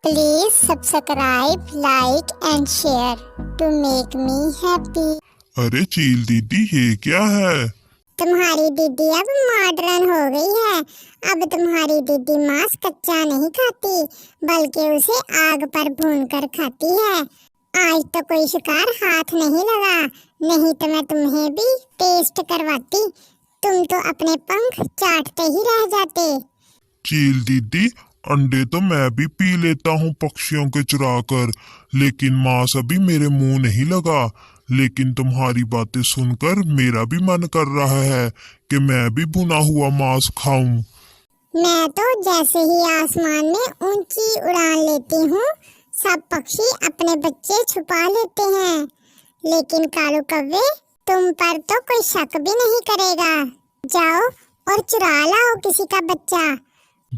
Please subscribe, like and share to make me happy। अरे चील दीदी ये क्या है? तुम्हारी दीदी अब मॉडर्न हो गई है। अब तुम्हारी दीदी मांस कच्चा नहीं खाती बल्कि उसे आग पर भूनकर खाती है। आज तो कोई शिकार हाथ नहीं लगा, नहीं तो मैं तुम्हें भी टेस्ट करवाती। तुम तो अपने पंख चाटते ही रह जाते। चील दीदी अंडे तो मैं भी पी लेता हूँ पक्षियों के चुरा कर, लेकिन मांस अभी मेरे मुंह नहीं लगा। लेकिन तुम्हारी बातें सुनकर मेरा भी मन कर रहा है कि मैं भी भुना हुआ मांस खाऊं। मैं तो जैसे ही आसमान में ऊंची उड़ान लेती हूँ सब पक्षी अपने बच्चे छुपा लेते हैं, लेकिन कालू कव्वे तुम पर तो कोई शक भी नहीं करेगा। जाओ और चुरा लाओ किसी का बच्चा।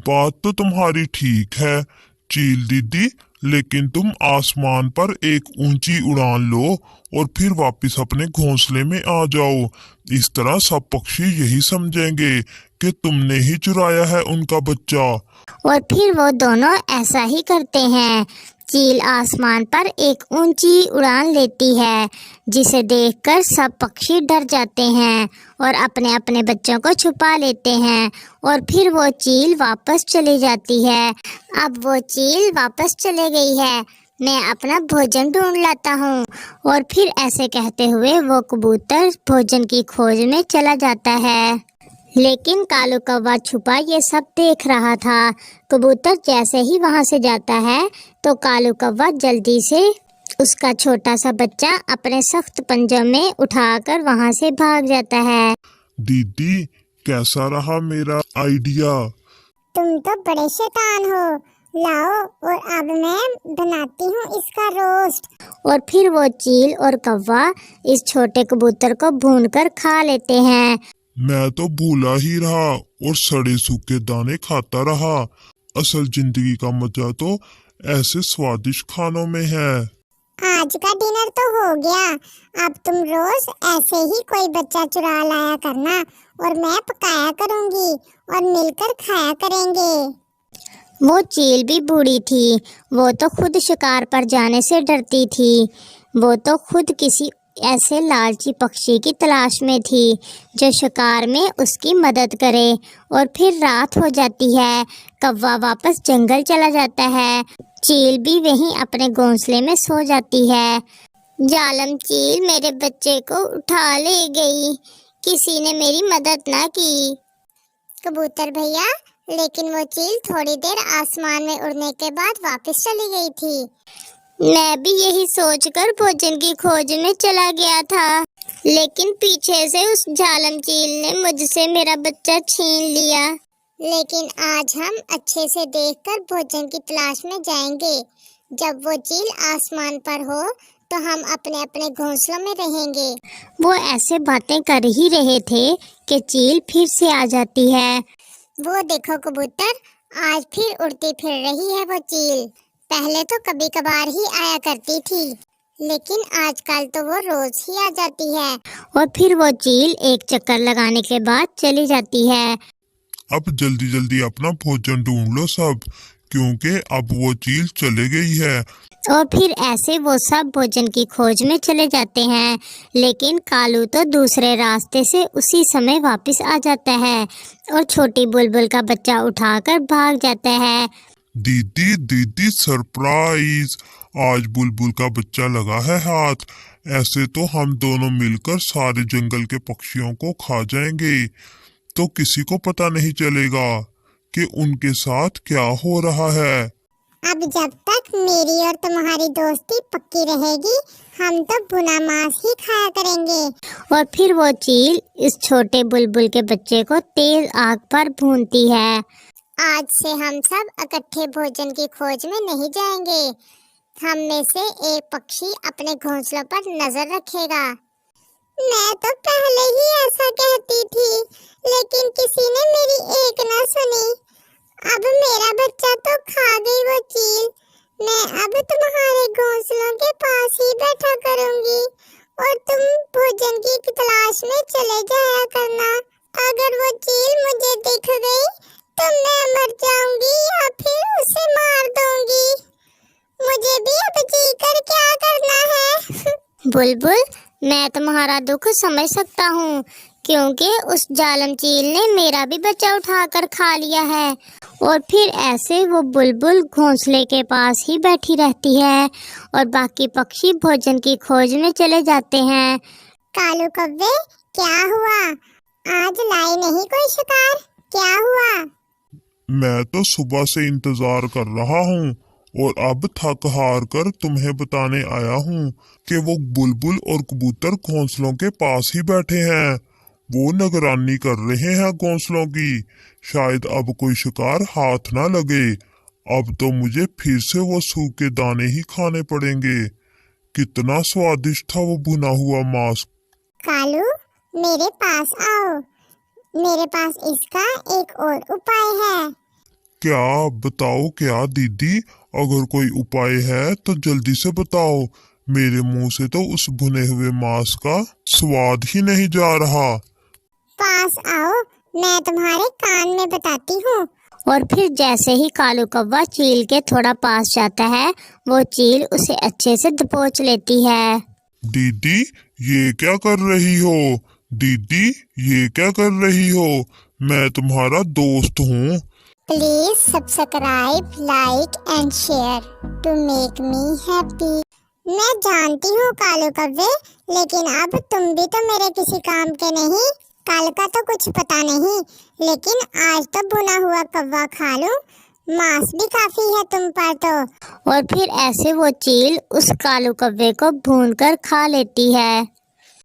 बात तो तुम्हारी ठीक है चील दीदी, लेकिन तुम आसमान पर एक ऊंची उड़ान लो और फिर वापस अपने घोंसले में आ जाओ। इस तरह सब पक्षी यही समझेंगे कि तुमने ही चुराया है उनका बच्चा। और फिर वो दोनों ऐसा ही करते हैं। चील आसमान पर एक ऊंची उड़ान लेती है, जिसे देखकर सब पक्षी डर जाते हैं और अपने अपने बच्चों को छुपा लेते हैं। और फिर वो चील वापस चली जाती है। अब वो चील वापस चले गई है, मैं अपना भोजन ढूंढ लाता हूँ। और फिर ऐसे कहते हुए वो कबूतर भोजन की खोज में चला जाता है, लेकिन कालू कौवा छुपा ये सब देख रहा था। कबूतर जैसे ही वहां से जाता है तो कालू कौवा जल्दी से उसका छोटा सा बच्चा अपने सख्त पंजों में उठाकर वहां से भाग जाता है। दीदी कैसा रहा मेरा आइडिया? तुम तो बड़े शैतान हो। लाओ और अब मैं बनाती हूँ इसका रोस्ट। और फिर वो चील और कौवा इस छोटे कबूतर को भूनकर खा लेते हैं। मैं तो भूला ही रहा और सड़े सूखे दाने खाता रहा। असल जिंदगी का मजा तो ऐसे स्वादिष्ट खानों में है। आज का डिनर तो हो गया, अब तुम रोज ऐसे ही कोई बच्चा चुरा लाया करना और मैं पकाया करूंगी और मिलकर खाया करेंगे। वो चील भी बूढ़ी थी, वो तो खुद शिकार पर जाने से डरती थी। वो तो खुद किसी ऐसे लालची पक्षी की तलाश में थी जो शिकार में उसकी मदद करे। और फिर रात हो जाती है, कौवा वापस जंगल चला जाता है, चील भी वहीं अपने घोंसले में सो जाती है। जालम चील मेरे बच्चे को उठा ले गई, किसी ने मेरी मदद ना की। कबूतर भैया, लेकिन वो चील थोड़ी देर आसमान में उड़ने के बाद वापस चली गई थी। मैं भी यही सोचकर भोजन की खोज में चला गया था, लेकिन पीछे से उस जालम चील ने मुझसे मेरा बच्चा छीन लिया। लेकिन आज हम अच्छे से देखकर भोजन की तलाश में जाएंगे। जब वो चील आसमान पर हो तो हम अपने अपने घोंसलों में रहेंगे। वो ऐसे बातें कर ही रहे थे कि चील फिर से आ जाती है। वो देखो कबूतर, आज फिर उड़ती फिर रही है वो चील। पहले तो कभी कभार ही आया करती थी, लेकिन आजकल तो वो रोज ही आ जाती है। और फिर वो चील एक चक्कर लगाने के बाद चली जाती है। अब जल्दी जल्दी अपना भोजन ढूंढ लो सब, क्योंकि अब वो चील चले गई है। और फिर ऐसे वो सब भोजन की खोज में चले जाते हैं, लेकिन कालू तो दूसरे रास्ते से उसी समय वापस आ जाता है और छोटी बुलबुल का बच्चा उठाकर भाग जाता है। दीदी दीदी सरप्राइज, आज बुलबुल का बच्चा लगा है हाथ। ऐसे तो हम दोनों मिलकर सारे जंगल के पक्षियों को खा जाएंगे, तो किसी को पता नहीं चलेगा कि उनके साथ क्या हो रहा है। अब जब तक मेरी और तुम्हारी दोस्ती पक्की रहेगी हम तो भुना मांस ही खाया करेंगे। और फिर वो चील इस छोटे बुलबुल के बच्चे को तेज आग पर भूनती है। आज से हम सब इकट्ठे भोजन की खोज में नहीं जाएंगे। हम में से एक पक्षी अपने घोंसलों पर नजर रखेगा। मैं तो पहले ही ऐसा कहती थी, लेकिन किसी ने मेरी एक ना सुनी। अब मेरा बच्चा तो खा गई वो चील। मैं अब तुम्हारे घोंसलों के पास ही बैठा करूंगी और तुम भोजन की तलाश में चले जाया करना। अगर वो चील मुझे दिख गई तो मैं मर जाऊंगी या फिर उसे मार दूंगी। बुलबुल, मैं तुम्हारा दुख समझ सकता हूँ, क्योंकि उस जालम चील ने मेरा भी बच्चा उठाकर खा लिया है। और फिर ऐसे वो बुलबुल घोंसले के पास ही बैठी रहती है और बाकी पक्षी भोजन की खोज में चले जाते हैं। कालू कव्वे, क्या हुआ? आज लाई नहीं कोई शिकार? क्या हुआ? मैं तो सुबह से इंतजार कर रहा हूँ और अब थक हार कर तुम्हें बताने आया हूँ कि वो बुलबुल और कबूतर घोंसलों के पास ही बैठे हैं। वो निगरानी कर रहे हैं घोंसलों की। शायद अब कोई शिकार हाथ ना लगे। अब तो मुझे फिर से वो सूखे दाने ही खाने पड़ेंगे। कितना स्वादिष्ट था वो भुना हुआ मांस। कालू, मेरे पास आओ। मेरे पास इसका एक और उपाय है। क्या? बताओ क्या दीदी, अगर कोई उपाय है तो जल्दी से बताओ। मेरे मुंह से तो उस भुने हुए मांस का स्वाद ही नहीं जा रहा। पास आओ, मैं तुम्हारे कान में बताती हूँ। और फिर जैसे ही कालू कौवा चील के थोड़ा पास जाता है, वो चील उसे अच्छे से दबोच लेती है। दीदी, ये क्या कर रही हो? दीदी, ये क्या कर रही हो? मैं तुम्हारा दोस्त हूँ। Please subscribe, like and share to make me happy. मैं जानती हूँ कालू कव्वे, लेकिन अब तुम भी तो मेरे किसी काम के नहीं। कल का तो कुछ पता नहीं, लेकिन आज तो भुना हुआ कव्वा खा लूं। मांस भी काफी है तुम पर तो। और फिर ऐसे वो चील उस कालू कौवे को भूनकर खा लेती है।